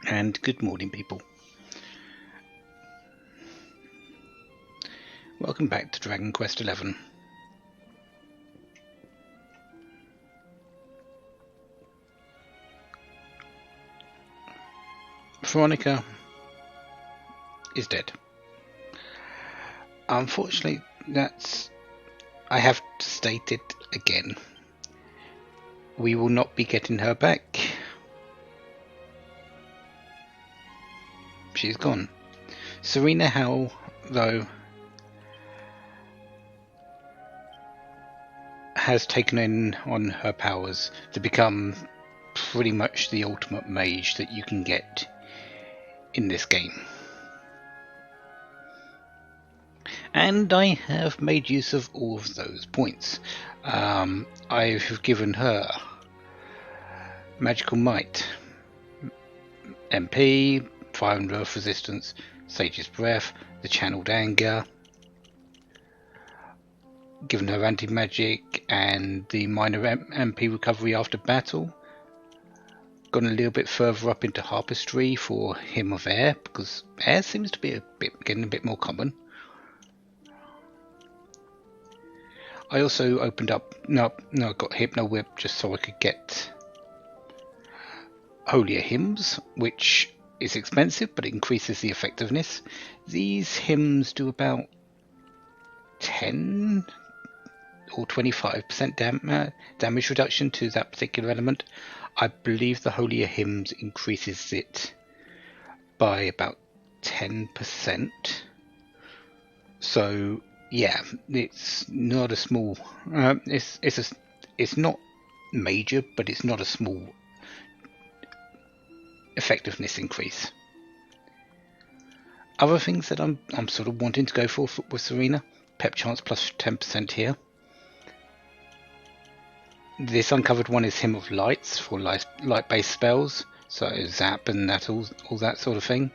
And good morning, people. Welcome back to Dragon Quest XI. Veronica is dead. Unfortunately, I have to state it again. We will not be getting her back. She's gone. Serena Howell, though, has taken on her powers to become pretty much the ultimate mage that you can get in this game. And I have made use of all of those points. I've given her Magical Might, MP, Fire and Earth Resistance, Sage's Breath, the Channeled Anger, given her Anti-Magic and the minor MP recovery after battle. Gone a little bit further up into Harpistry for Hymn of Air, because air seems to be getting a bit more common. I also opened up, I got Hypno Whip just so I could get Holier Hymns, which is expensive, but it increases the effectiveness. These hymns do about 10 or 25% damage reduction to that particular element. I believe the Holier Hymns increases it by about 10%. So yeah, it's not a small. It's not major, but it's not a small effectiveness increase. Other things that I'm sort of wanting to go for with Serena, Pep Chance plus 10% here. This uncovered one is Hymn of Lights for light-based spells, so zap and that all that sort of thing.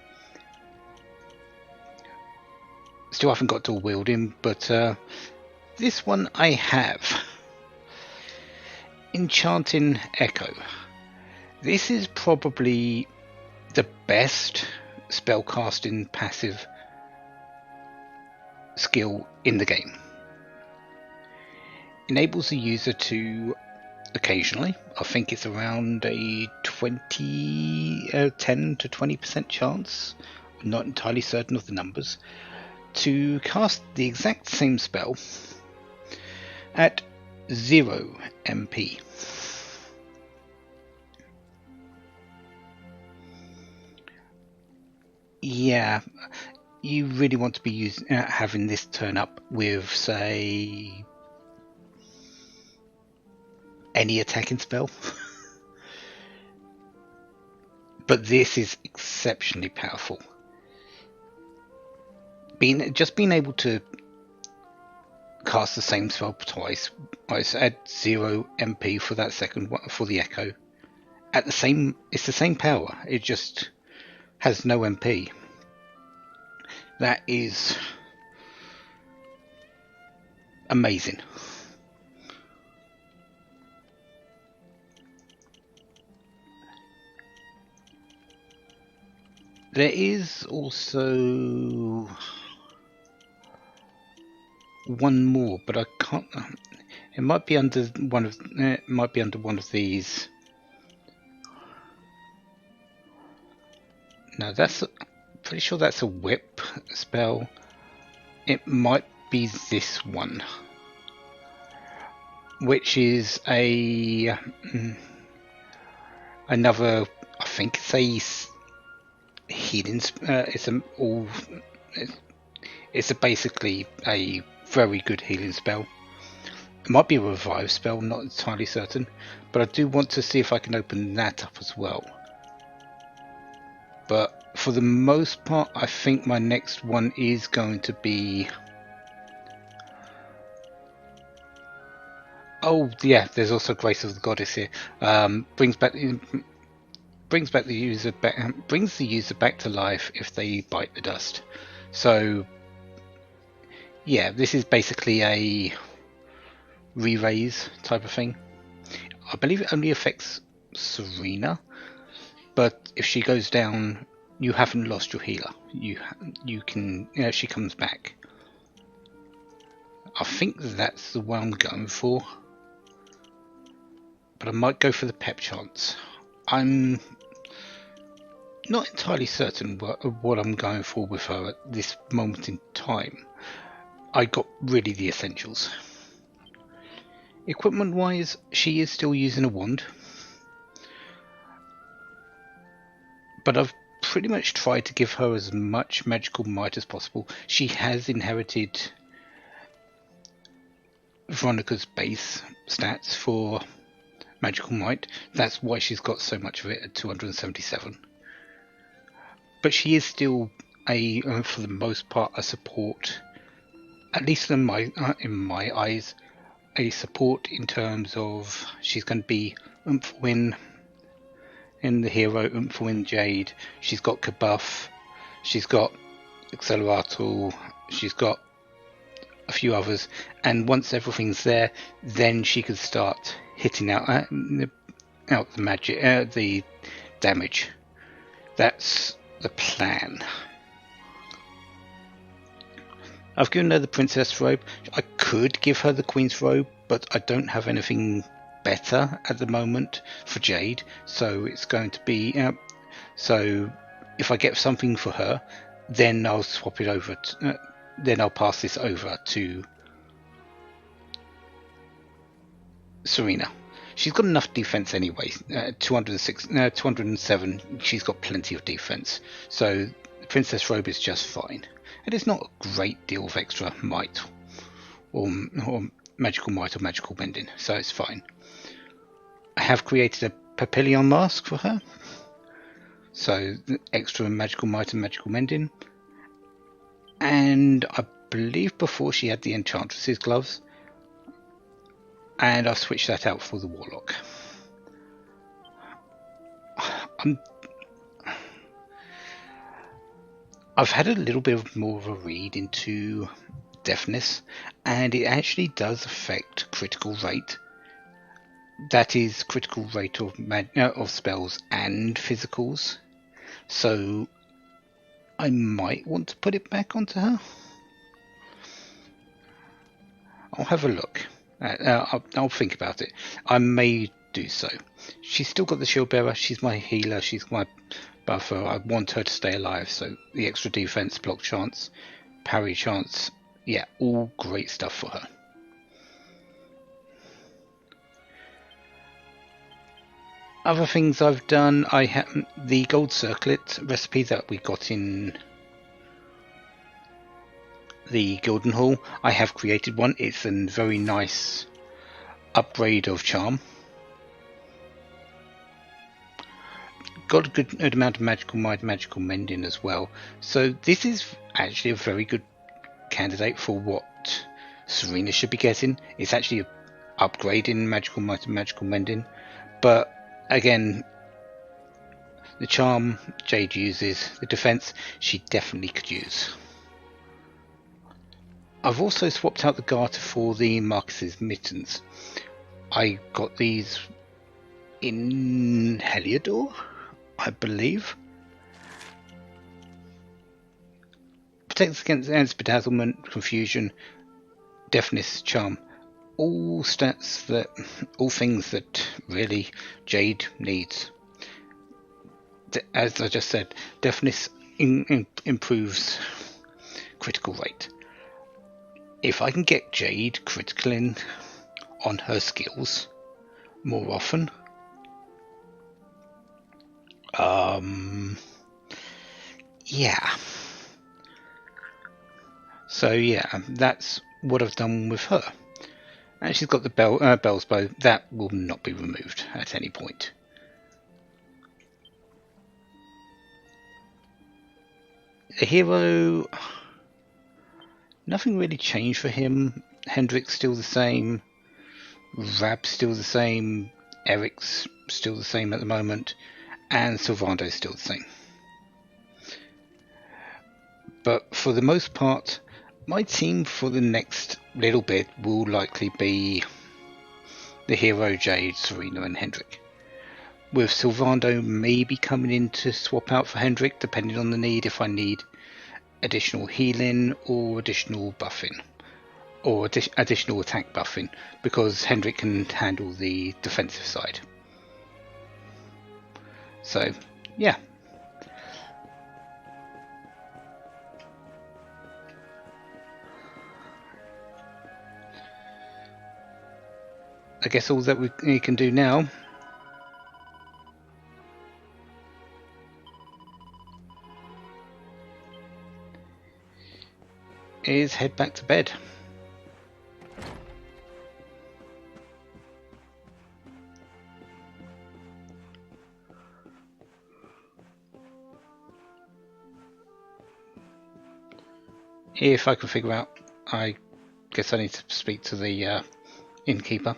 Still haven't got dual wielding, but this one I have. Enchanting Echo. This is probably the best spellcasting passive skill in the game. Enables the user to occasionally, I think it's around a 10 to 20% chance, I'm not entirely certain of the numbers, to cast the exact same spell at 0 MP. Yeah, you really want to be having this turn up with, say, any attacking spell. But this is exceptionally powerful. Just being able to cast the same spell twice, I add 0 MP for that second one for the Echo. It's the same power. It just has no MP. That is amazing. There is also one more, but I can't. It might be under one of. It might be under one of these. No, that's pretty sure that's a whip spell. It might be this one, which is another. I think it's a healing. It's basically a very good healing spell. It might be a revive spell, not entirely certain, but I do want to see if I can open that up as well. But for the most part, I think my next one is going to be... Oh yeah, there's also Grace of the Goddess here. Brings the user back to life if they bite the dust. So yeah, this is basically a re-raise type of thing. I believe it only affects Serena, But if she goes down, you haven't lost your healer. You can, she comes back. I think that's the one I'm going for, but I might go for the pep chance. I'm not entirely certain what I'm going for with her at this moment in time. I got really the essentials. Equipment wise, she is still using a wand, but I've pretty much tried to give her as much magical might as possible. She has inherited Veronica's base stats for magical might. That's why she's got so much of it at 277. But she is still for the most part, a support, at least in my eyes, a support in terms of she's going to be Umfwin in the hero, Umfwin Jade. She's got Kabuff, she's got Accelerator, she's got a few others, and once everything's there, then she can start hitting out the magic, the damage. That's the plan. I've given her the princess robe. I could give her the queen's robe, but I don't have anything better at the moment for Jade, so it's going to be so if I get something for her, then I'll swap it over to, then I'll pass this over to Serena. She's got enough defense anyway. 206, 207. She's got plenty of defense, so the princess robe is just fine. And it's not a great deal of extra might or magical might or magical bending, so it's fine. I have created a Papillon mask for her, so extra magical might and magical mending. And I believe before she had the enchantress's gloves, and I'll switch that out for the warlock. I've had a little bit more of a read into deafness, and it actually does affect critical rate. That is critical rate of spells and physicals. So I might want to put it back onto her. I'll have a look. I'll think about it. I may do so. She's still got the shield bearer. She's my healer. She's my buffer. I want her to stay alive. So the extra defense, block chance, parry chance. Yeah, all great stuff for her. Other things I've done, I have the gold circlet recipe that we got in the Gilden Hall. I have created one. It's a very nice upgrade of charm. Got a good amount of magical might, magical mending as well. So this is actually a very good candidate for what Serena should be getting. It's actually an upgrade in magical might and magical mending, but again, the charm Jade uses, the defense she definitely could use. I've also swapped out the garter for the Marcus's mittens. I got these in Heliodor, I believe. Protects against bedazzlement, confusion, deafness, charm. All things that really Jade needs. As I just said, deafness improves critical rate. If I can get Jade criticaling on her skills more often, yeah. So yeah, that's what I've done with her. And she's got the Bell's Bow. That will not be removed at any point. The hero, nothing really changed for him. Hendrik's still the same. Rab's still the same. Eric's still the same at the moment. And Sylvando's still the same. But for the most part, my team for the next little bit will likely be the hero, Jade, Serena and Hendrik. with Sylvando maybe coming in to swap out for Hendrik, depending on the need, if I need additional healing or additional buffing, or additional attack buffing, because Hendrik can handle the defensive side. So, yeah. I guess all that we can do now is head back to bed. If I can figure out, I guess I need to speak to the innkeeper.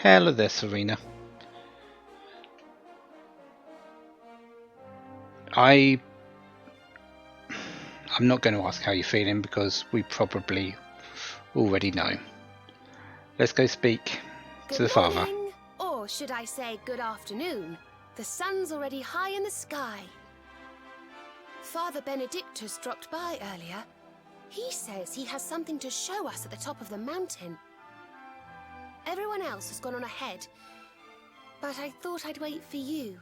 Hello there, Serena. I'm not going to ask how you're feeling because we probably already know. Let's go speak to the father. Good morning, or should I say good afternoon. The sun's already high in the sky. Father Benedictus dropped by earlier. He says he has something to show us at the top of the mountain. Everyone else has gone on ahead, but I thought I'd wait for you.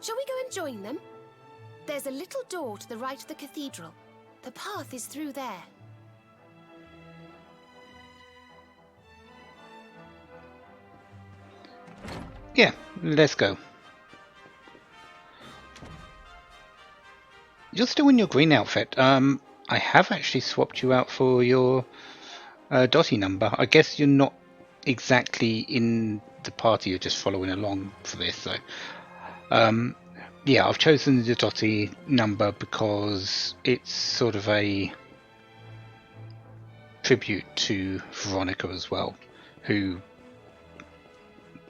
Shall we go and join them? There's a little door to the right of the cathedral. The path is through there. Yeah, let's go. You're still in your green outfit. I have actually swapped you out for your Dottie number. I guess you're not exactly in the party, you're just following along for this. So, yeah, I've chosen the Dottie number because it's sort of a tribute to Veronica as well, who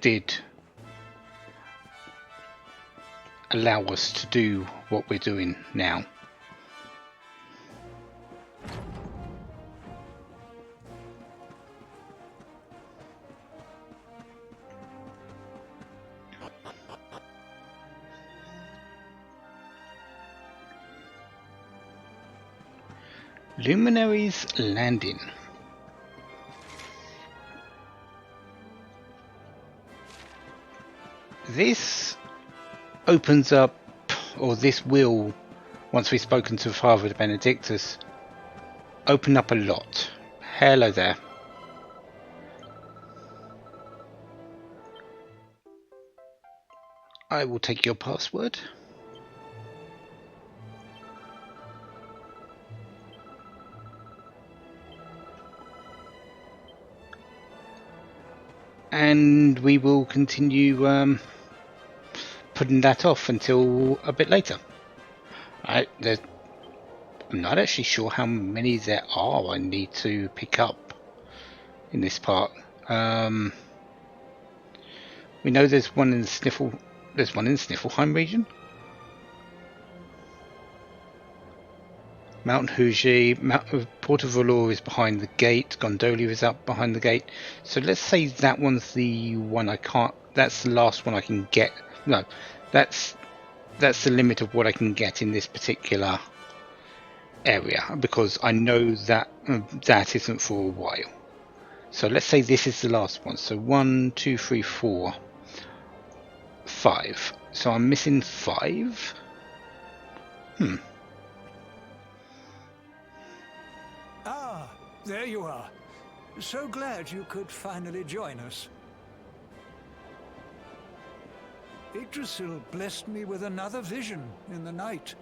did allow us to do what we're doing now. Luminaries Landing. This opens up, or this will, once we've spoken to Father Benedictus, open up a lot. Hello there. I will take your password. And we will continue putting that off until a bit later. I'm not actually sure how many there are I need to pick up in this part. We know there's one in the Sniffelheim region. Mount Huji, Port of Valor is behind the gate, Gondolia is up behind the gate. So let's say that one's the one I can't, that's the last one I can get. No, that's the limit of what I can get in this particular area, because I know that that isn't for a while. So let's say this is the last one. So 1, 2, 3, 4, 5. So I'm missing 5. Ah, there you are. So glad you could finally join us. Yggdrasil blessed me with another vision in the night.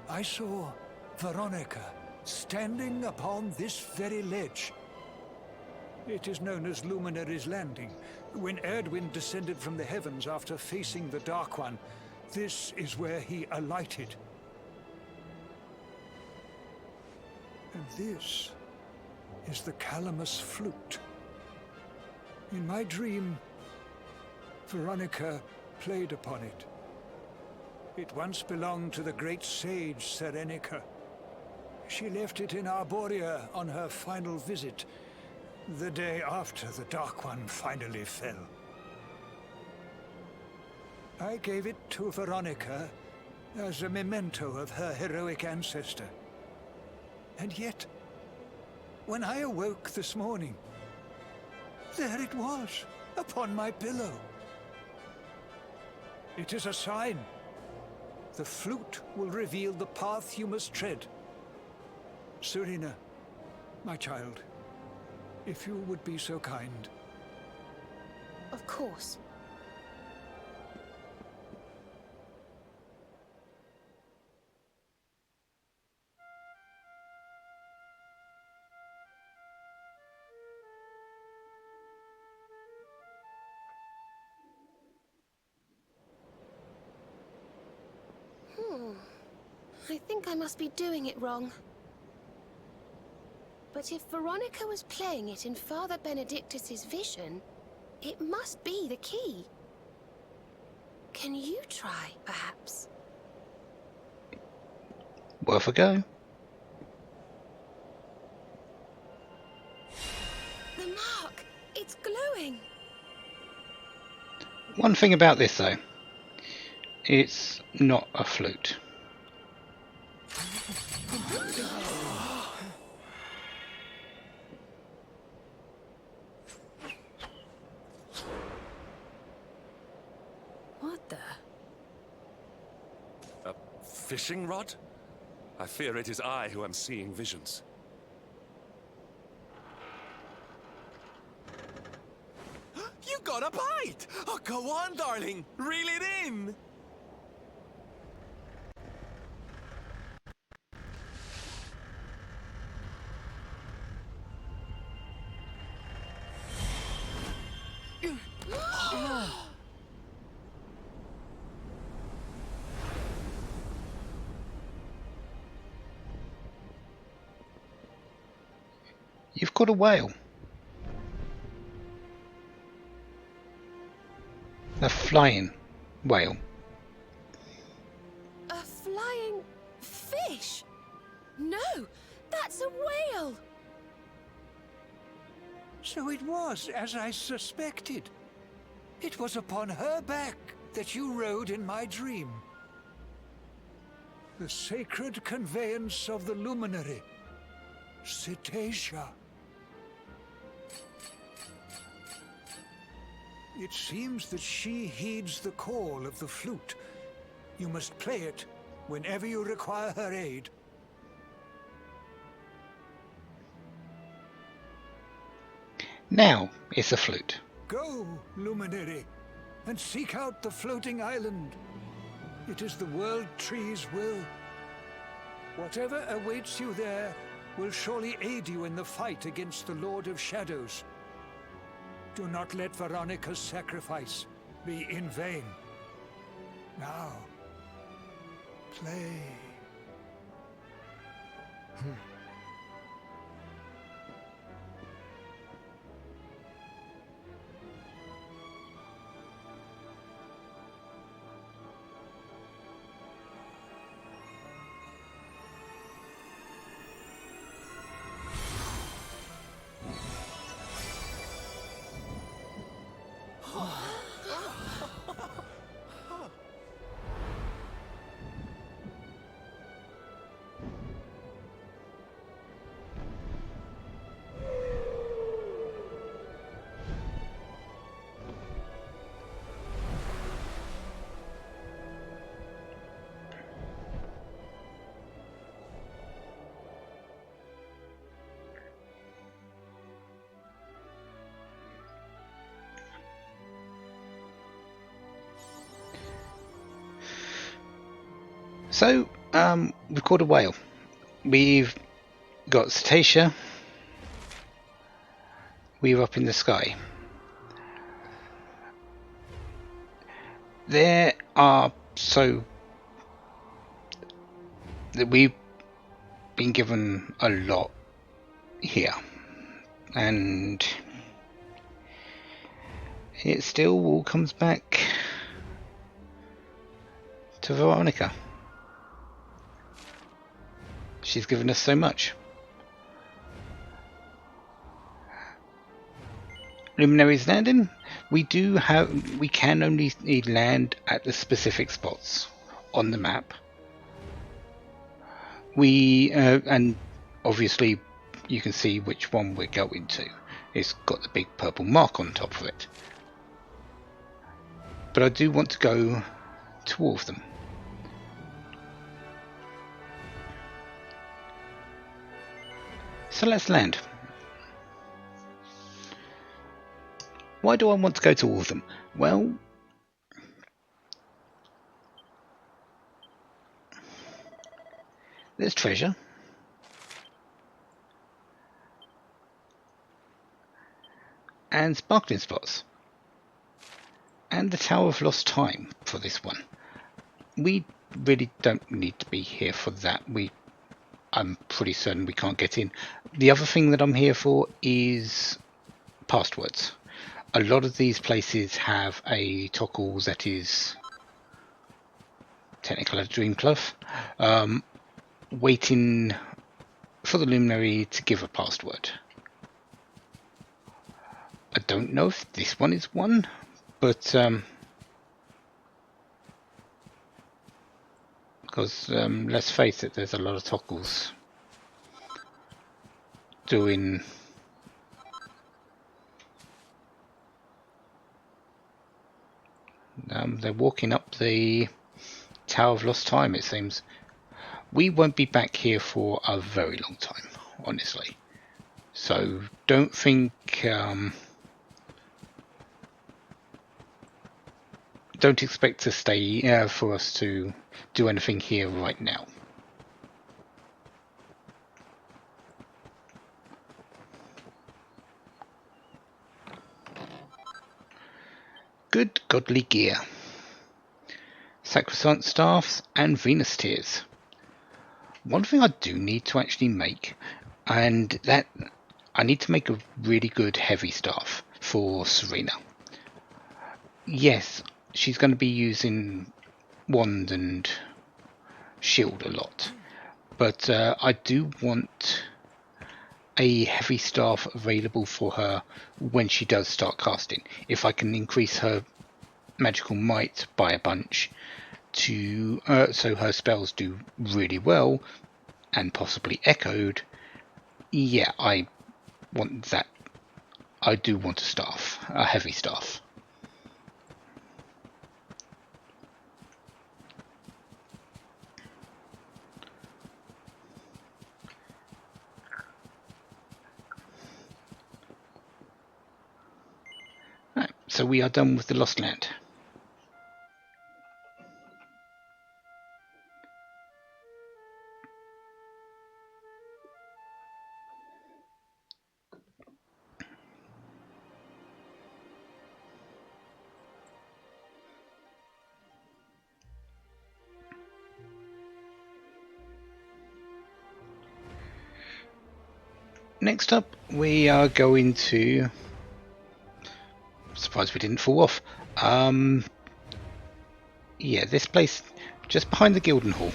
I saw Veronica standing upon this very ledge. It is known as Luminaries Landing. When Erdwin descended from the heavens after facing the Dark One, this is where he alighted. And this is the Calamus flute. In my dream, Veronica played upon it. It once belonged to the great sage Serenica. She left it in Arborea on her final visit, the day after the Dark One finally fell. I gave it to Veronica as a memento of her heroic ancestor. And yet, when I awoke this morning, there it was, upon my pillow. It is a sign. The flute will reveal the path you must tread. Serena, my child, if you would be so kind. Of course. I think I must be doing it wrong. But if Veronica was playing it in Father Benedictus's vision, it must be the key. Can you try, perhaps? Worth a go. The mark! It's glowing! One thing about this though, it's not a flute. What the? A fishing rod? I fear it is I who am seeing visions. You got a bite! Oh, go on, darling! Reel it in! You've caught a whale. A flying whale. A flying fish? No, that's a whale! So it was as I suspected. It was upon her back that you rode in my dream. The sacred conveyance of the luminary, Cetacea. It seems that she heeds the call of the flute. You must play it whenever you require her aid. Now it's a flute. Go, luminary, and seek out the floating island. It is the World Tree's will. Whatever awaits you there will surely aid you in the fight against the Lord of Shadows. Do not let Veronica's sacrifice be in vain. Now, play. So, we've caught a whale. We've got Cetacea. We're up in the sky. There are we been given a lot here, and it still all comes back to Veronica. She's given us so much. Luminaries landing. We can only land at the specific spots on the map. And obviously you can see which one we're going to. It's got the big purple mark on top of it. But I do want to go to all of them. So let's land. Why do I want to go to all of them? Well, there's treasure. And sparkling spots. And the Tower of Lost Time for this one. We really don't need to be here for that. I'm pretty certain we can't get in. The other thing that I'm here for is passwords. A lot of these places have a toggle that is technically a dream cloth, waiting for the luminary to give a password. I don't know if this one is one, but because let's face it, there's a lot of toggles doing they're walking up the Tower of Lost Time, it seems. We won't be back here for a very long time, honestly. So don't think don't expect to stay for us to do anything here right now. Good godly gear. Sacrosanct staffs and Venus tears. One thing I do need to actually make, and that I need to make a really good heavy staff for Serena. Yes, she's going to be using wand and shield a lot, but I do want a heavy staff available for her when she does start casting. If I can increase her magical might by a bunch to so her spells do really well and possibly echoed, yeah, I want that. I do want a staff, a heavy staff. Right, so we are done with the Lost Land. Next up, we are going to... Surprised we didn't fall off. Yeah, this place just behind the Gildenhall.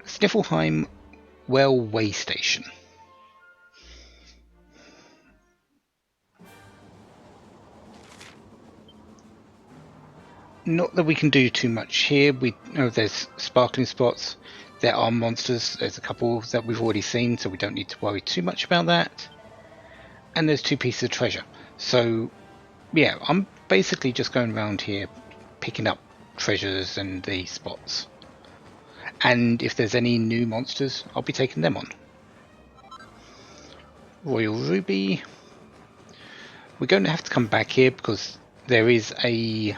Sniffelheim Well Way Station. Not that we can do too much here. We know there's sparkling spots. There are monsters. There's a couple that we've already seen, so we don't need to worry too much about that. And there's 2 pieces of treasure. So, yeah, I'm basically just going around here picking up treasures and the spots. And if there's any new monsters, I'll be taking them on. Royal Ruby. We're going to have to come back here because there is a...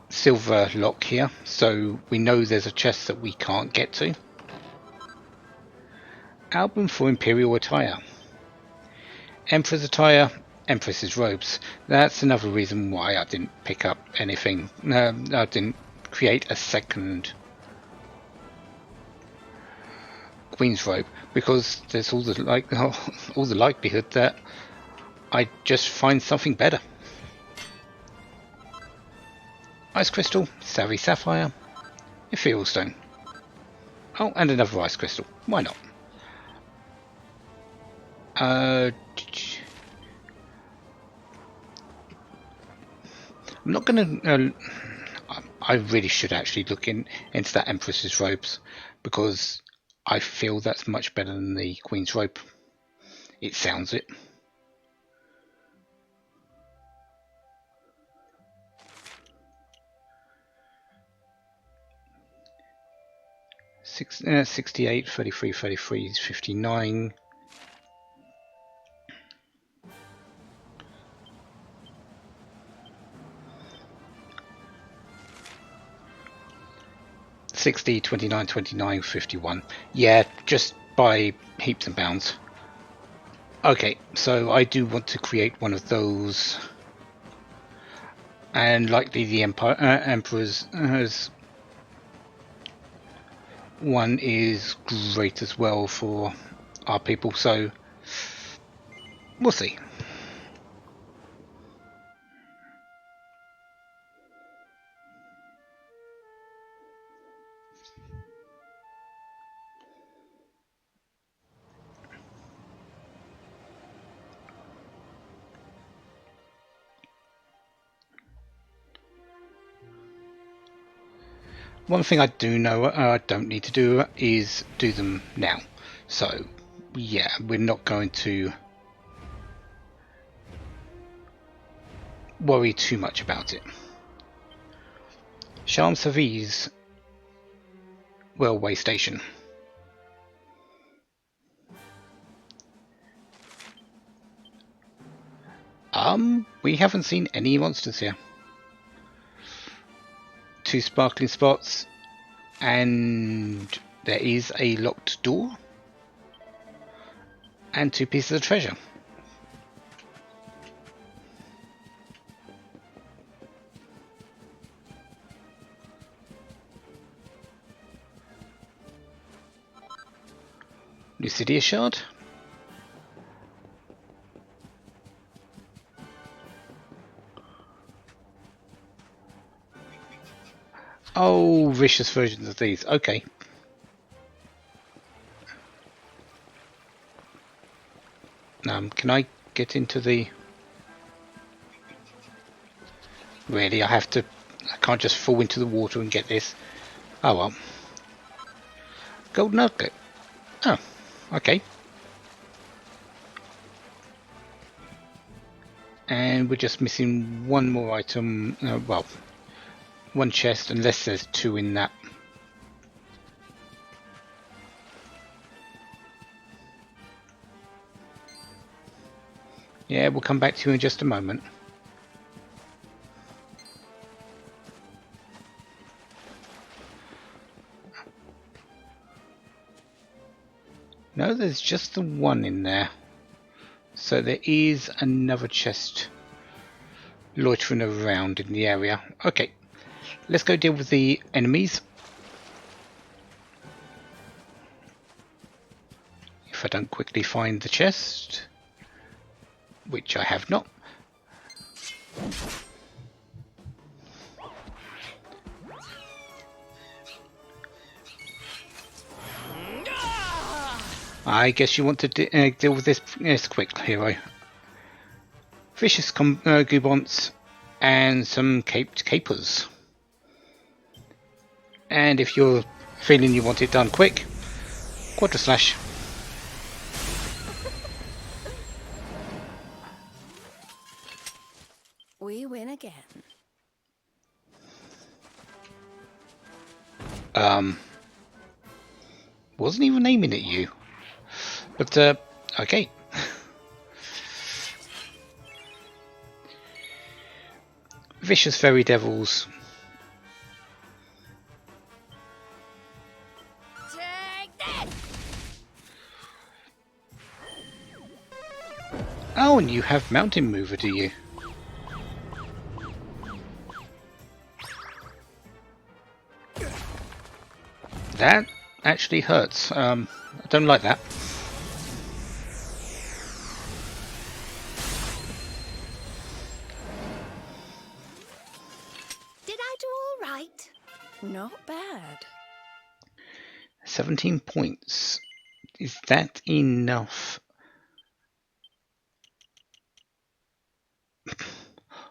silver lock here, so we know there's a chest that we can't get to. Album for Imperial Attire. Emperor's attire, Empress's robes. That's another reason why I didn't pick up anything. I didn't create a second Queen's robe, because there's all the all the likelihood that I just find something better. Ice crystal, savvy sapphire, ethereal stone. Oh, and another ice crystal. Why not? I'm not gonna. I really should actually look into that Empress's robes, because I feel that's much better than the Queen's robe. It sounds it. Six, 68, 33, 33, 59. $60, 29, 29, 51. Yeah, just by heaps and bounds. Okay, so I do want to create one of those, and likely the Emperor's one is great as well for our people, so we'll see. One thing I do know I don't need to do is do them now. So, yeah, we're not going to worry too much about it. Champs-Élysées railway station. We haven't seen any monsters here. 2 sparkling spots, and there is a locked door, and 2 pieces of treasure. Lucidia shard. Oh, vicious versions of these. Okay. Can I get into the... Really, I have to... I can't just fall into the water and get this. Oh well. Gold nugget. Oh, okay. And we're just missing one more item. Well, one chest, unless there's 2 in that. Yeah, we'll come back to you in just a moment. No, there's just the one in there. So there is another chest loitering around in the area. Okay, let's go deal with the enemies. If I don't quickly find the chest, which I have not. I guess you want to deal with this quick, hero. Vicious Goobonts and some caped capers. And if you're feeling you want it done quick, Quadra Slash. We win again. Wasn't even aiming at you. But, okay. Vicious Fairy Devils. Take this! Oh, and you have Mountain Mover, do you? That actually hurts. I don't like that. Did I do all right? Not bad. 17 points. Is that enough?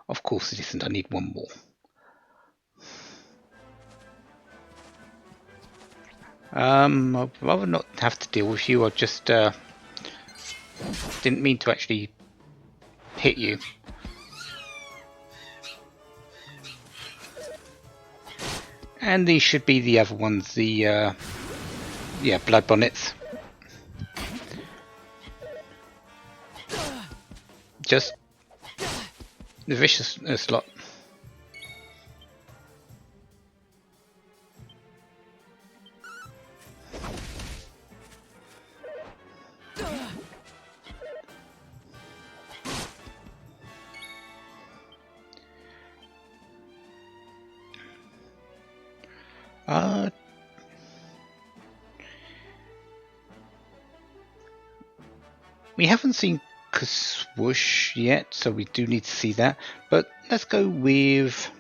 Of course it isn't. I need one more. I'd rather not have to deal with you. I just didn't mean to actually hit you. And these should be the other ones, the yeah, blood bonnets. Just the vicious lot. We haven't seen Swoosh yet, so we do need to see that. But let's go with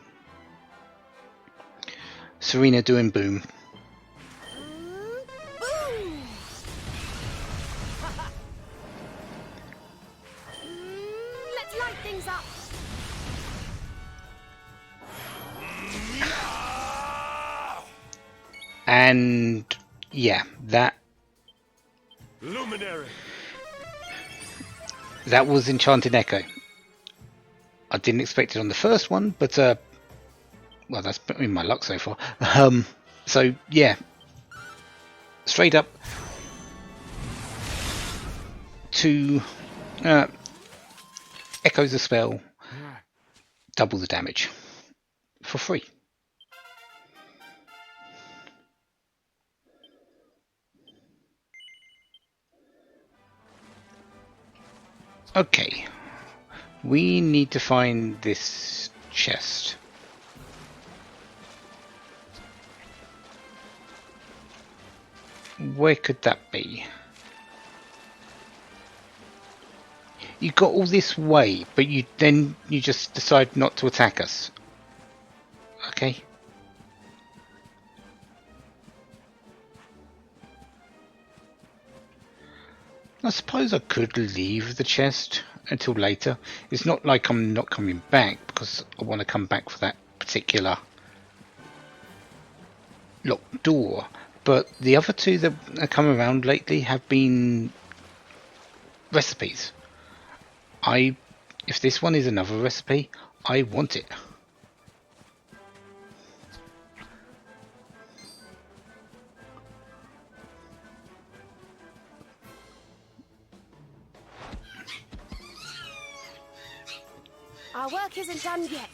Serena doing boom. Boom! Let's light things up. And yeah, that Luminary. was Enchanted Echo. I didn't expect it on the first one, but well, that's been my luck so far. So yeah, straight up to echo the spell, double the damage for free. Okay, we need to find this chest. Where could that be? You got all this way, but you just decide not to attack us. Okay. I suppose I could leave the chest until later. It's not like I'm not coming back, because I want to come back for that particular locked door. But the other two that have come around lately have been recipes. If this one is another recipe, I want it. Our work isn't done yet.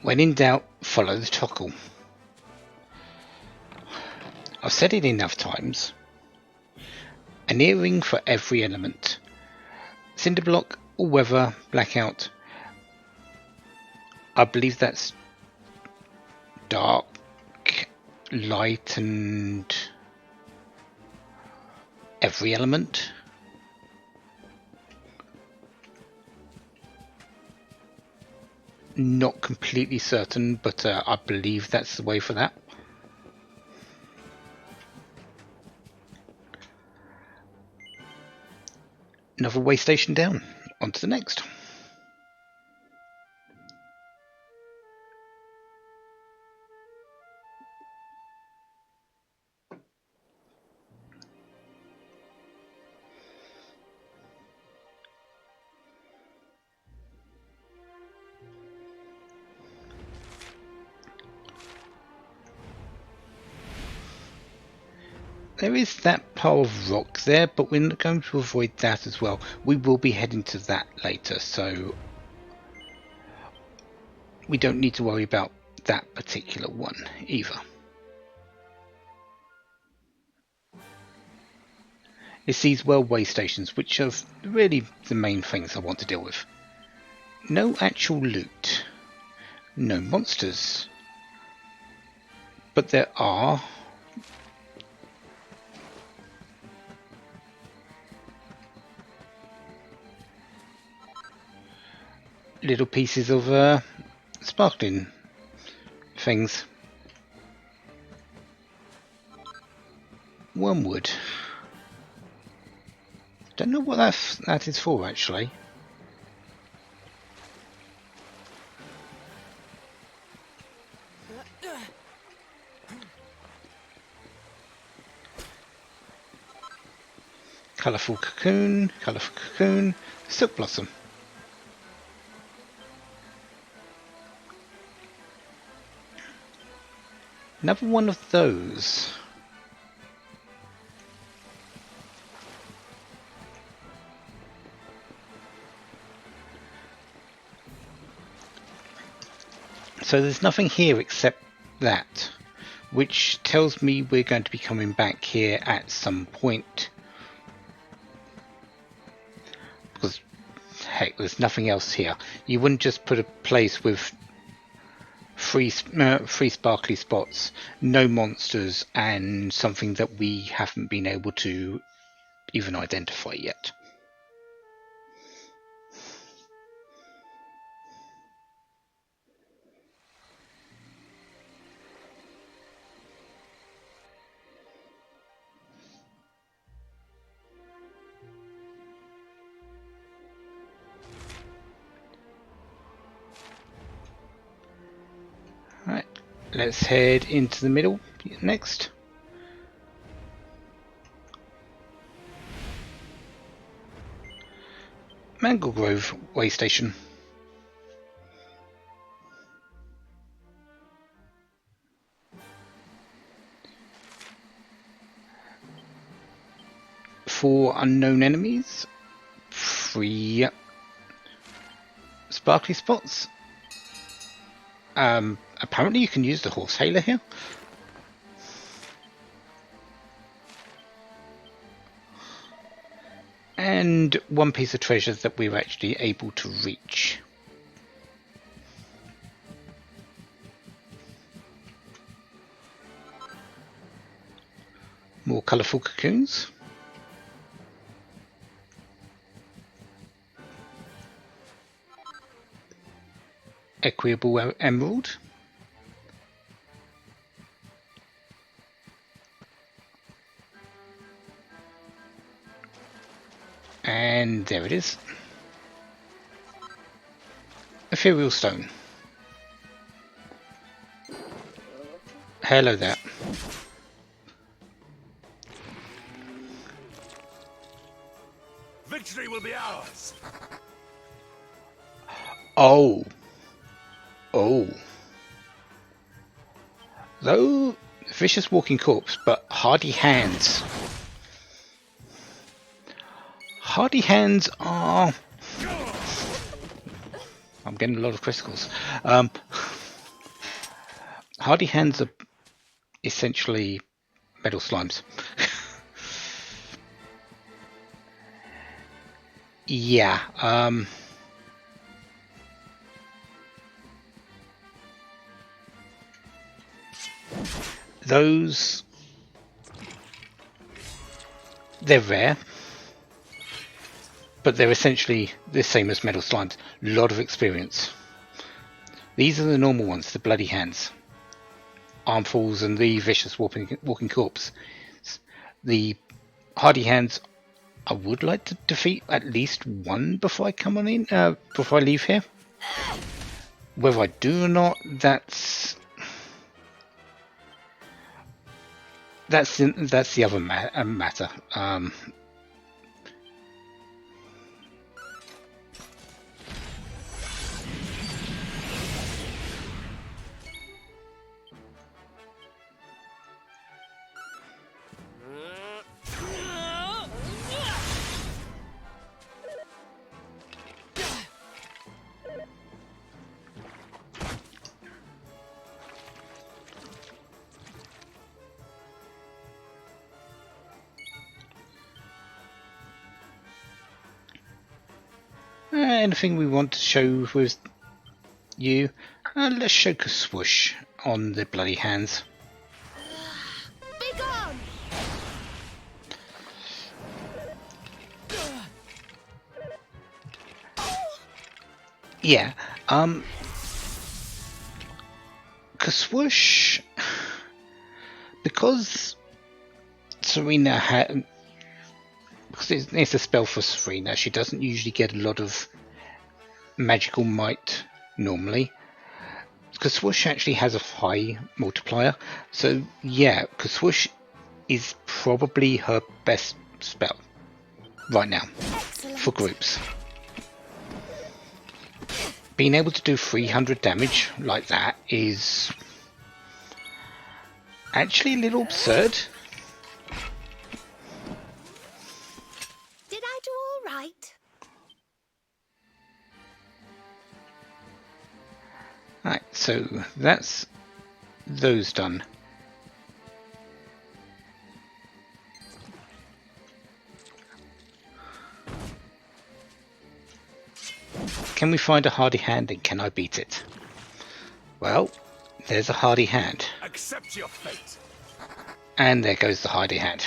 When in doubt, follow the toggle. I've said it enough times. An earring for every element. Cinderblock, all weather, blackout. I believe that's dark, light, and every element. Not completely certain, but I believe that's the way for that. Another way station down. On to the next. there is that pile of rock there, but we're going to avoid that as well. We will be heading to that later, so we don't need to worry about that particular one either. It's these railway stations which are really the main things I want to deal with. No actual loot, no monsters, but there are little pieces of sparkling things. Wormwood. Don't know what that is for actually. Colourful cocoon, silk blossom. Another one of those. So there's nothing here except that, which tells me we're going to be coming back here at some point. Because, heck, there's nothing else here. You wouldn't just put a place with three sparkly spots, no monsters, and something that we haven't been able to even identify yet. Right, let's head into the middle next. Mangle Grove Way Station. Four unknown enemies, 3 sparkly spots. Apparently you can use the horse hailer here. And 1 piece of treasure that we were actually able to reach. More colourful cocoons. Equable emerald. And there it is. Ethereal stone. Hello there. Victory will be ours. Oh. Though vicious walking corpse, but hardy hands. Hardy hands are... I'm getting a lot of criticals. Hardy hands are essentially metal slimes. Yeah, those... they're rare. But they're essentially the same as metal slimes. A lot of experience. These are the normal ones, the bloody hands. Armfuls and the vicious walking corpse. The hardy hands, I would like to defeat at least one before I come on in, before I leave here. Whether I do or not, that's the other matter. Anything we want to show with you? Let's show a swoosh on the bloody hands. Be gone! Yeah, Kaswoosh, because Serena had, because it's a spell for Serena, she doesn't usually get a lot of magical might normally. Kaswoosh actually has a high multiplier, so yeah, Kaswoosh is probably her best spell right now. Excellent. For groups. Being able to do 300 damage like that is actually a little absurd. Did I do all right? Right, so that's those done. Can we find a hardy hand and can I beat it? Well, there's a hardy hand. Accept your fate. And there goes the hardy hand.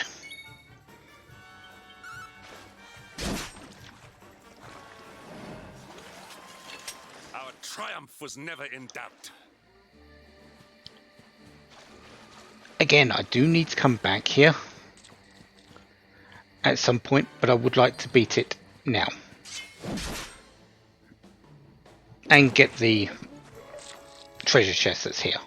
Our triumph was never in doubt. Again, I do need to come back here at some point, but I would like to beat it now. And get the treasure chest that's here.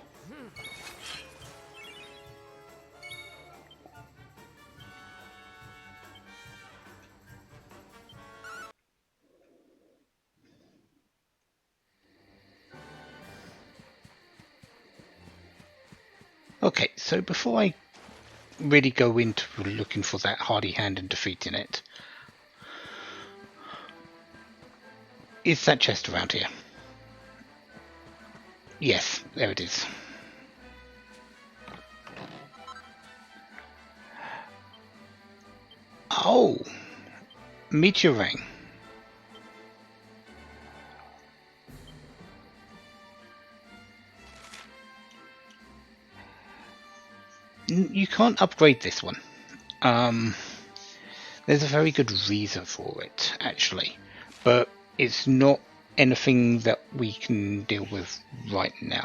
Okay, so before I really go into looking for that hardy hand and defeating it, is that chest around here? Yes, there it is. Oh, meteorang. You can't upgrade this one. There's a very good reason for it, actually, but it's not anything that we can deal with right now.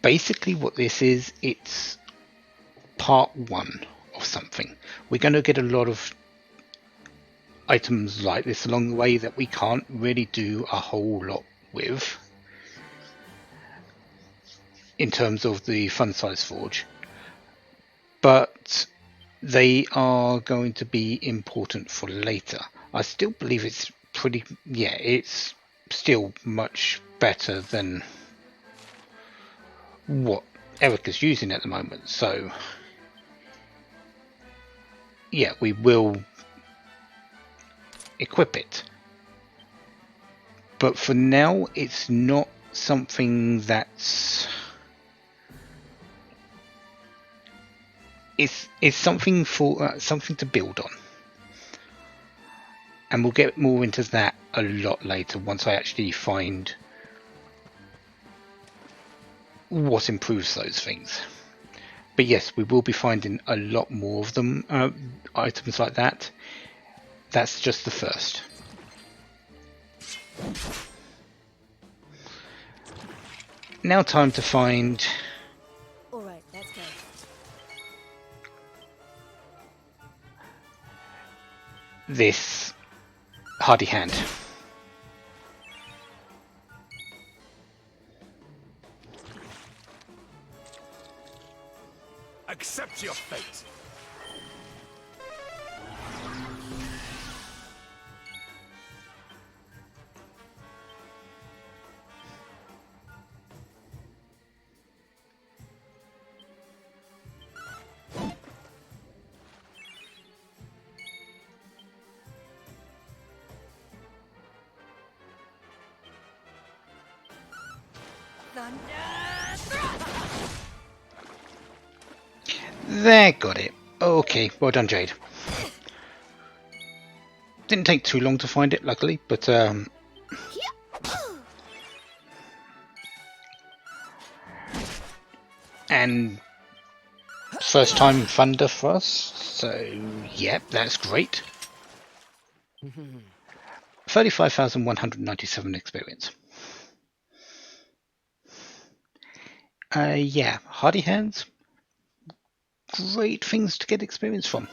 Basically what this is, it's part one of something. We're going to get a lot of items like this along the way that we can't really do a whole lot with in terms of the fun size forge, but they are going to be important for later. I still believe it's it's still much better than what Erica's using at the moment, so yeah, we will equip it, but for now it's not something that's it's something for something to build on, and we'll get more into that a lot later once I actually find what improves those things. But yes, we will be finding a lot more of them, items like that. That's just the first. Now time to find All right, let's go. this hardy hand. Accept your fate. There, got it. Okay, well done, Jade. Didn't take too long to find it, luckily, but and first time Thunder for us, so yep, that's great. 35,197 experience. Yeah, Hardy Hands, great things to get experience from.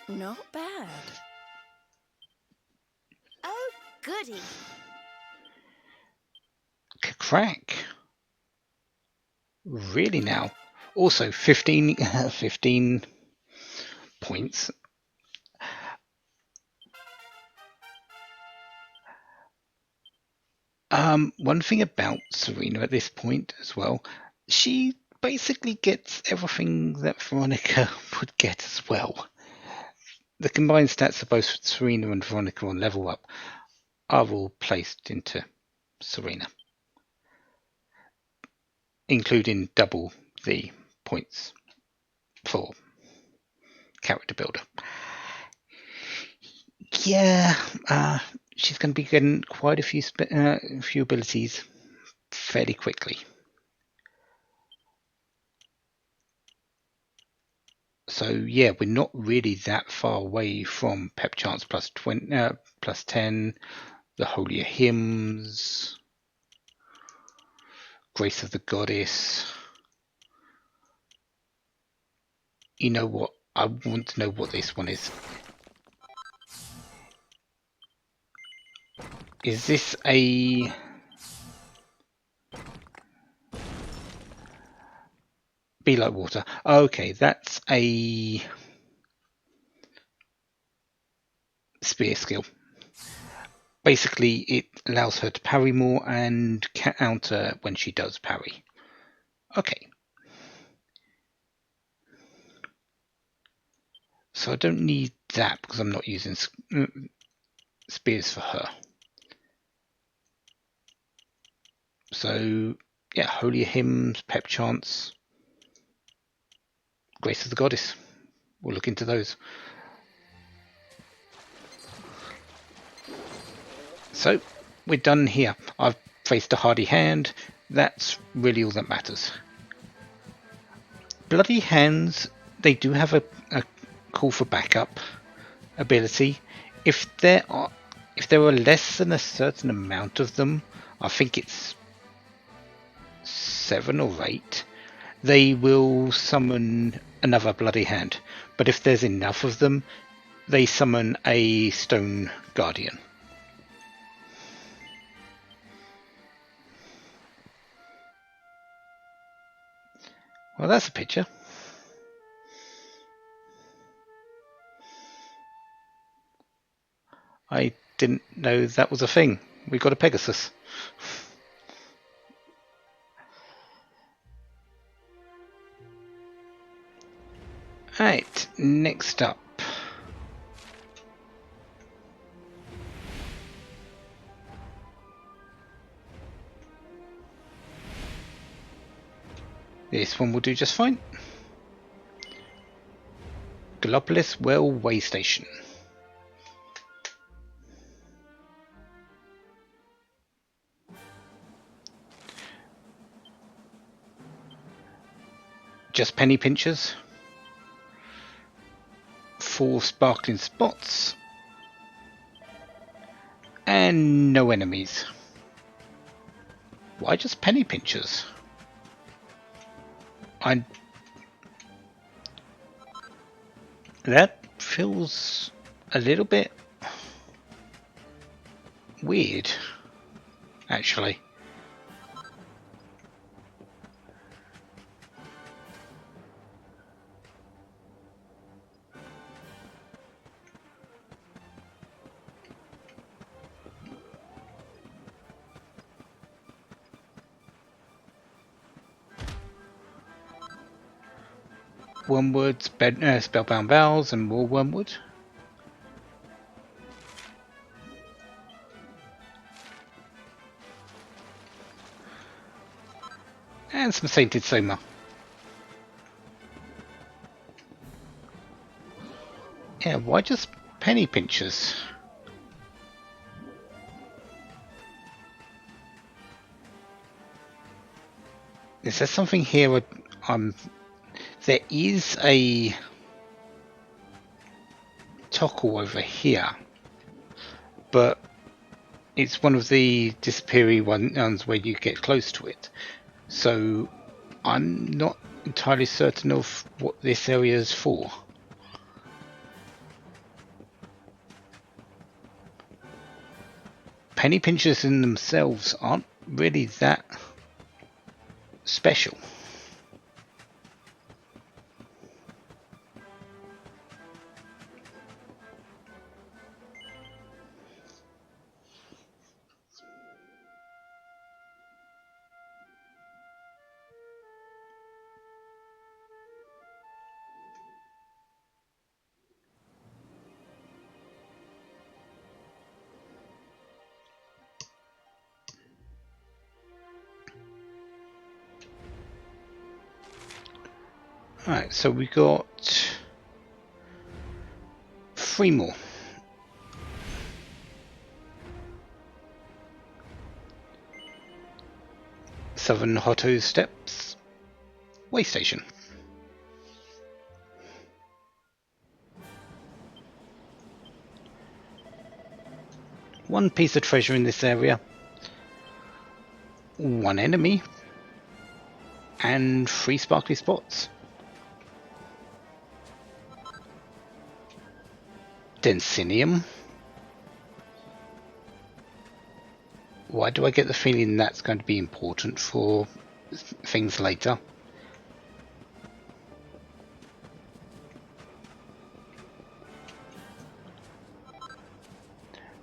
Not bad. Oh, goody. Crack. Really now. Also 15, 15 points. One thing about Serena at this point as well, she basically gets everything that Veronica would get as well. The combined stats of both Serena and Veronica on level up are all placed into Serena, including double the points for character builder. Yeah, she's going to be getting quite a few abilities fairly quickly. So yeah, we're not really that far away from Pep Chance plus 20, plus 10, the Holier Hymns, Grace of the Goddess. You know what? I want to know what this one is. Is this a... Be Like Water? Okay, that's a spear skill. Basically, it allows her to parry more and counter when she does parry. Okay. So I don't need that because I'm not using spears for her. So, yeah, Holy Hymns, Pep Chants, Grace of the Goddess. We'll look into those. So, we're done here. I've faced a hardy hand. That's really all that matters. Bloody Hands, they do have a call for backup ability. If there are less than a certain amount of them, I think it's 7 or 8, they will summon another Bloody Hand. But if there's enough of them, they summon a Stone Guardian. Well, that's a picture. I didn't know that was a thing. We got a Pegasus. Right, next up. This one will do just fine. Gallopolis Railway Station. Just penny pinchers. 4 sparkling spots. And no enemies. Why just penny pinchers? That feels a little bit weird, actually. Wormwood, Spellbound Vows, and more Wormwood. And some Sainted Soma. Yeah, why just penny pinchers? Is there something here? There is a toggle over here, but it's one of the disappearing ones where you get close to it. So I'm not entirely certain of what this area is for. Penny pinchers in themselves aren't really that special. Alright, so we got 3 more. Southern Hotto Steps, way station. One piece of treasure in this area, 1 enemy, and 3 sparkly spots. Densinium. Why do I get the feeling that's going to be important for things later?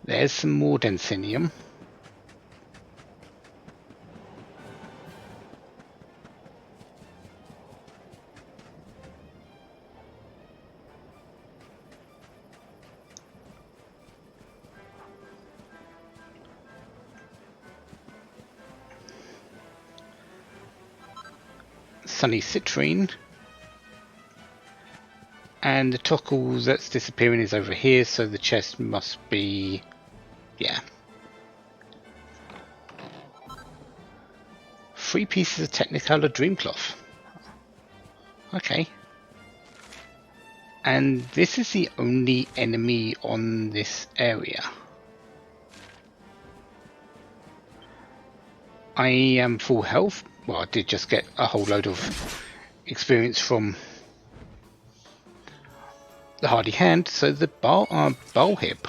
There's some more Densinium. Sunny Citrine. And the toggle that's disappearing is over here, so the chest must be... yeah. 3 pieces of Technicolor Dreamcloth. Okay. And this is the only enemy on this area. I am full health. Well, I did just get a whole load of experience from the Hardy Hand, so the bow hip.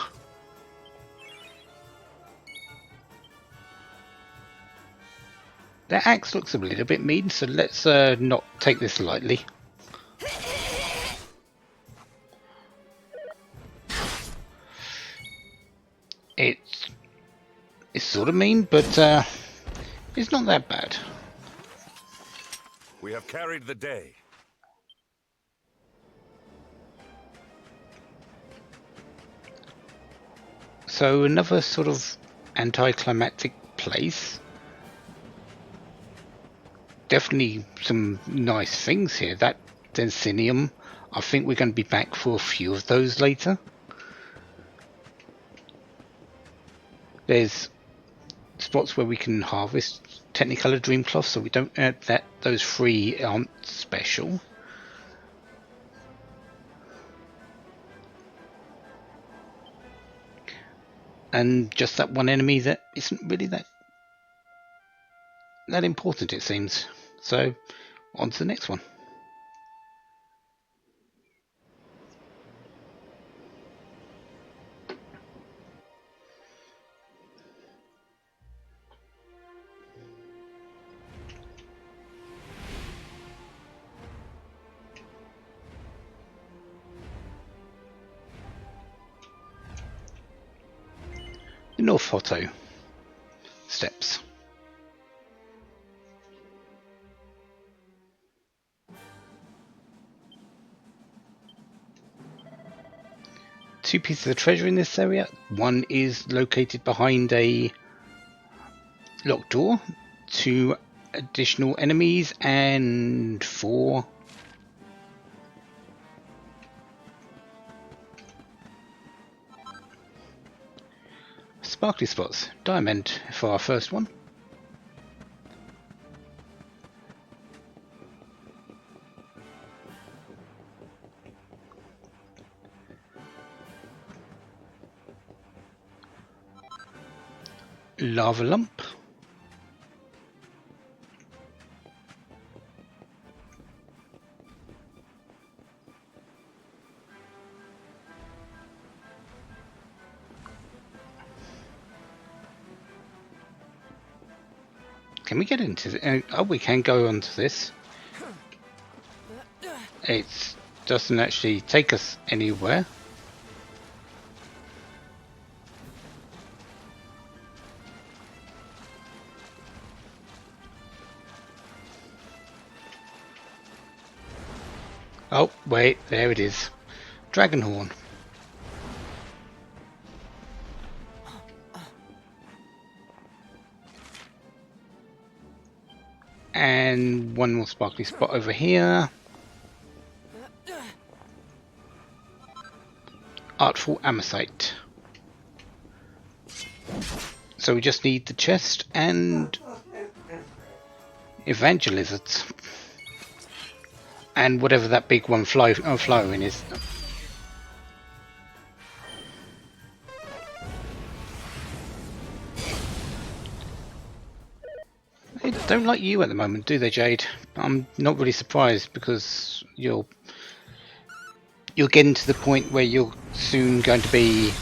That axe looks a little bit mean, so let's not take this lightly. It's sort of mean, but it's not that bad. We have carried the day. So another sort of anticlimactic place. Definitely some nice things here. That Densinium, I think we're going to be back for a few of those later. There's spots where we can harvest Technicolor Dreamcloth, so we don't add that. Those 3 aren't special. And just that 1 enemy that isn't really that important, it seems. So on to the next one. The North Hotto Steps. Two pieces of treasure in this area. One is located behind a locked door. 2 additional enemies and 4 sparkly spots. Diamond for our first one. Lava lump. Can we get into it? Oh, we can go onto this. It doesn't actually take us anywhere. Oh, wait, there it is. Dragon horn. And one more sparkly spot over here. Artful Amosite. So we just need the chest and Evangelizards. And whatever that big one flowing is. They don't like you at the moment, do they, Jade? I'm not really surprised because you're getting to the point where you're soon going to be.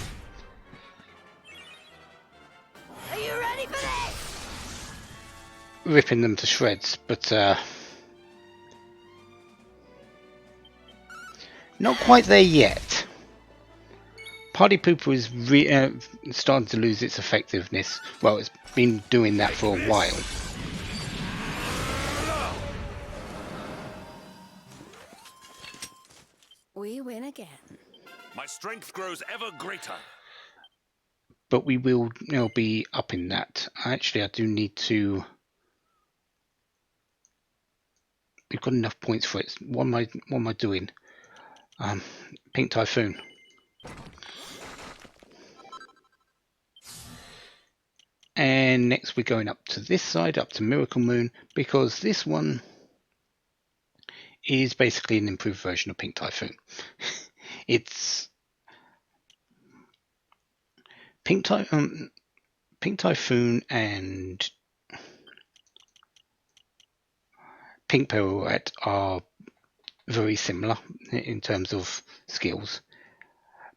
Are you ready for this? Ripping them to shreds, but not quite there yet. Party Pooper is starting to lose its effectiveness. Well, it's been doing that for a while. We win again. My strength grows ever greater. But we will be upping that. Actually, I do need to. We've got enough points for it. What am I doing? Pink Typhoon. And next we're going up to this side, up to Miracle Moon, because this one is basically an improved version of Pink Typhoon. It's Pink Typhoon and Pink Pirouette are very similar in terms of skills,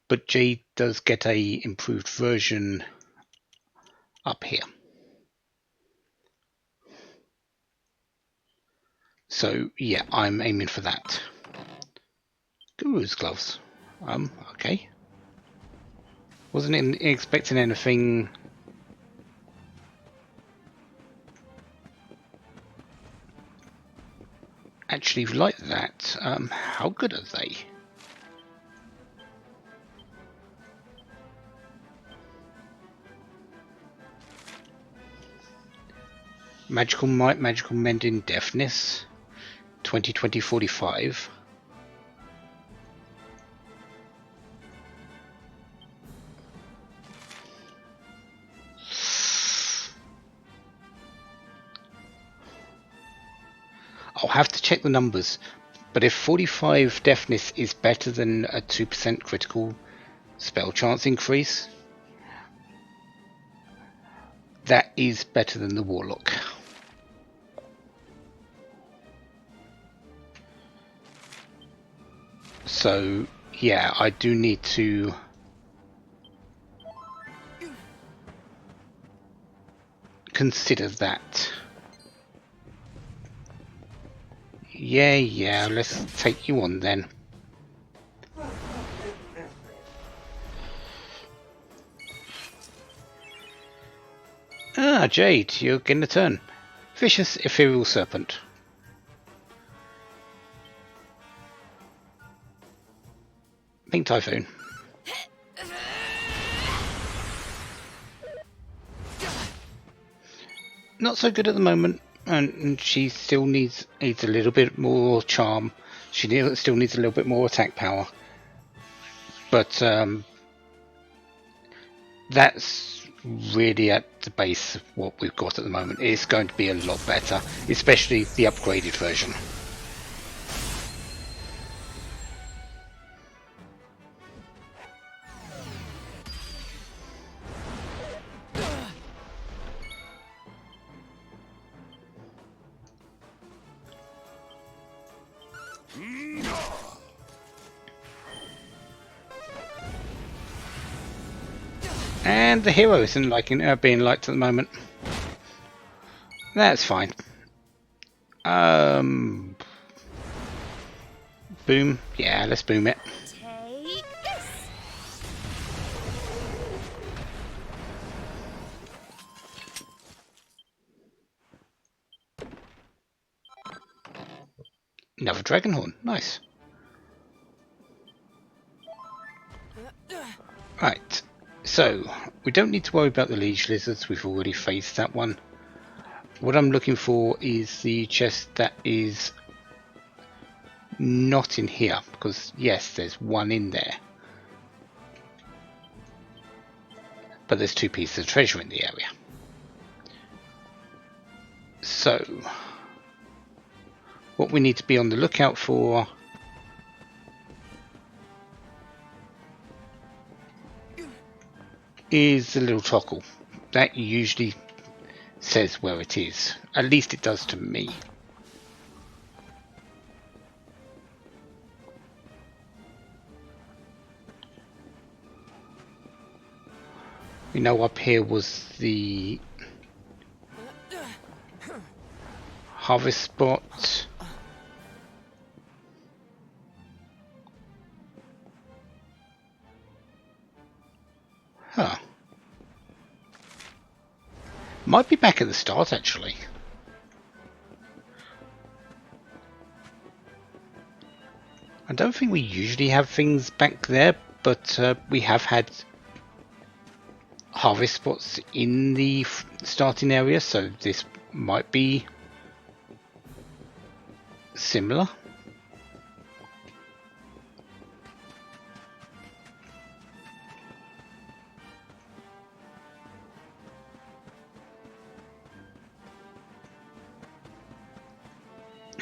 but Jade does get a improved version up here. So yeah, I'm aiming for that. Guru's gloves. Okay. Wasn't expecting anything. Actually like that. How good are they? Magical Might, Magical Mending, Deafness, 20-20-45. I'll have to check the numbers, but if 45 Deafness is better than a 2% critical spell chance increase, that is better than the Warlock. So yeah, I do need to consider that. Yeah, let's take you on then. Ah, Jade, you're getting a turn. Vicious Ethereal Serpent. Pink Typhoon. Not so good at the moment, and she still needs a little bit more charm. She still needs a little bit more attack power. But that's really at the base of what we've got at the moment. It's going to be a lot better, especially the upgraded version. And the hero isn't liking being liked at the moment. That's fine. Boom. Yeah, let's boom it. Take this. Another dragon horn. Nice. Right. So, we don't need to worry about the liege lizards. We've already faced that one. What I'm looking for is the chest that is not in here, because yes, there's one in there, but there's 2 pieces of treasure in the area. So what we need to be on the lookout for is the little toggle. That usually says where it is, at least it does to me. We know up here was the harvest spot. Huh. Might be back at the start actually. I don't think we usually have things back there, but we have had harvest spots in the starting area, so this might be similar.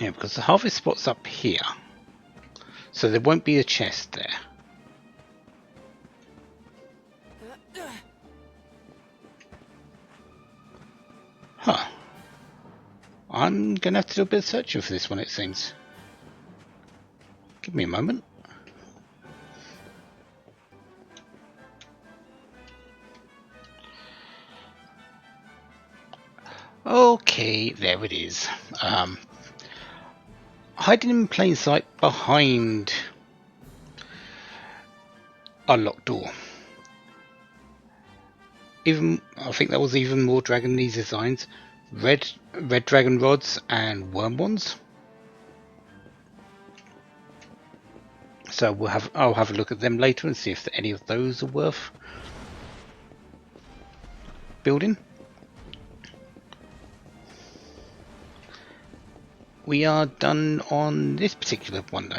Yeah, because the harvest spot's up here, so there won't be a chest there. Huh. I'm going to have to do a bit of searching for this one, it seems. Give me a moment. Okay, there it is. Hiding in plain sight behind a locked door. I think that was even more dragon-y designs. Red dragon rods and worm wands. So I'll have a look at them later and see if any of those are worth building. We are done on this particular one though.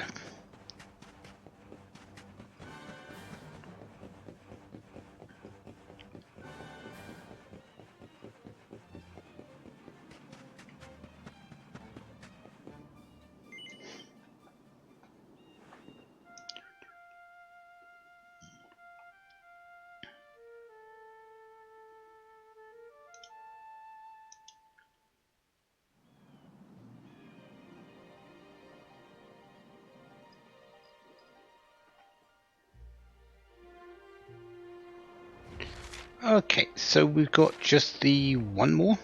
Okay, so we've got just the one more.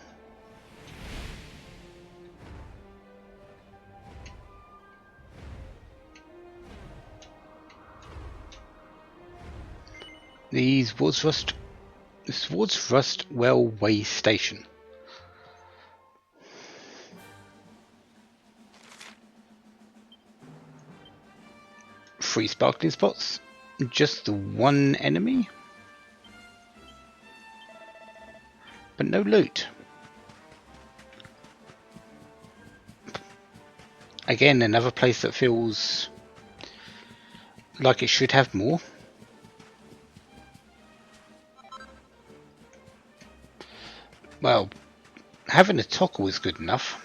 The Swordsrust Railway Station. Three sparkling spots. Just the one enemy. But no loot. Again, another place that feels like it should have more. well, having a toggle is good enough.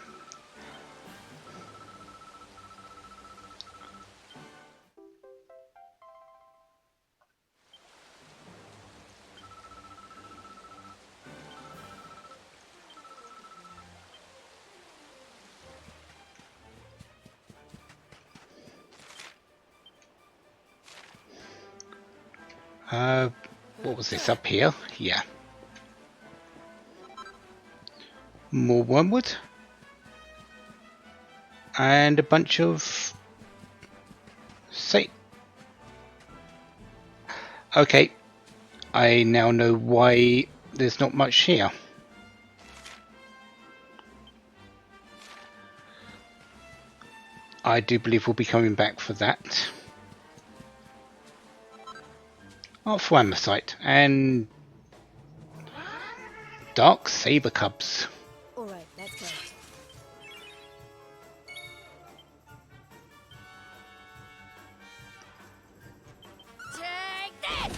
What was this, up here? Yeah. More wormwood. And a bunch of... Okay, I now know why there's not much here. I do believe we'll be coming back for that. Oh, for Amosite and Dark Saber Cubs. Alright, let's go. Take this!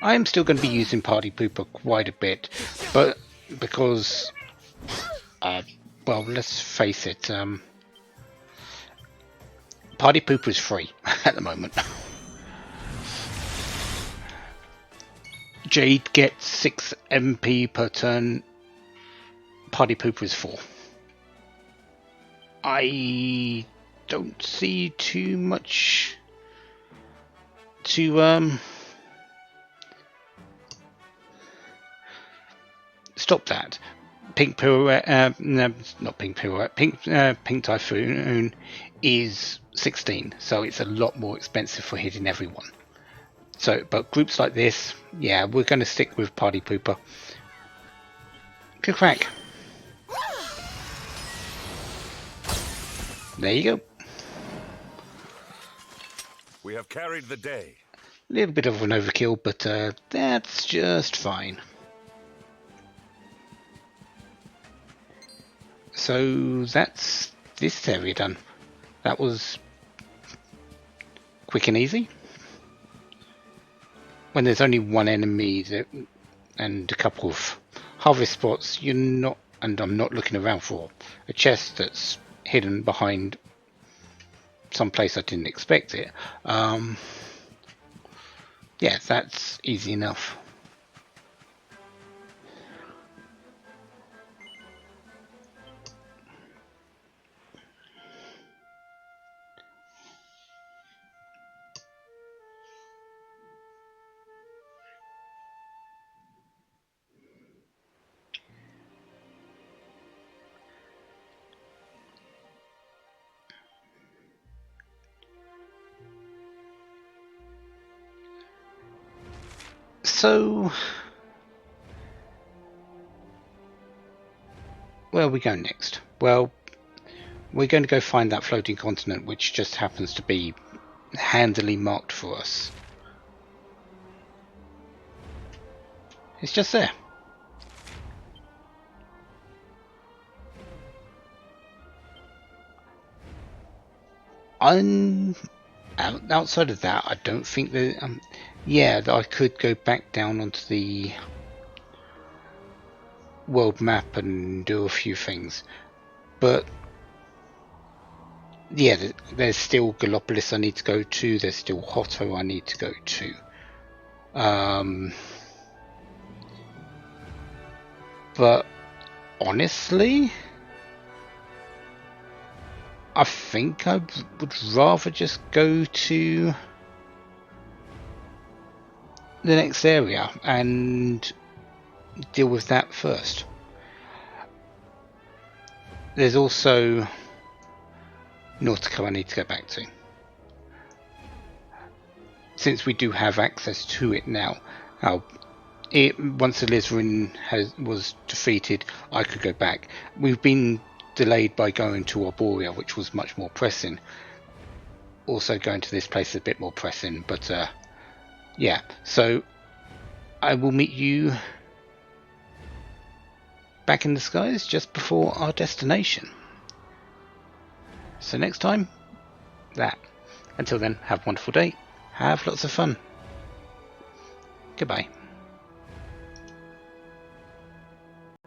I am still going to be using Party Pooper quite a bit, but because, well, let's face it, Party Pooper is free at the moment. Jade gets 6 MP per turn. Party Pooper is 4. I don't see too much to stop that. Pink Pirouette, no, not Pink Pirouette, Pink Typhoon is 16, so it's a lot more expensive for hitting everyone. So, but groups like this, yeah, we're going to stick with Party Pooper. Good crack. There you go. We have carried the day. A little bit of an overkill, but that's just fine. So that's this area done. That was quick and easy. When there's only one enemy and a couple of harvest spots, you're not, and I'm not looking around for a chest that's hidden behind some place I didn't expect it. Yeah, that's easy enough. So, where are we going next? Well, we're going to go find that floating continent, which just happens to be handily marked for us. It's just there. Outside of that, I don't think that. Yeah, that I could go back down onto the world map and do a few things, but yeah, there's still Gallopolis I need to go to. There's still Hotto I need to go to. But honestly, I think I would rather just go to the next area and deal with that first. There's also Nautico I need to go back to. Since we do have access to it now, once Alizarin was defeated, I could go back. We've been delayed by going to Arborea, which was much more pressing. Also going to this place is a bit more pressing, but yeah, so I will meet you back in the skies just before our destination. So next time, that. Until then, have a wonderful day, have lots of fun. Goodbye.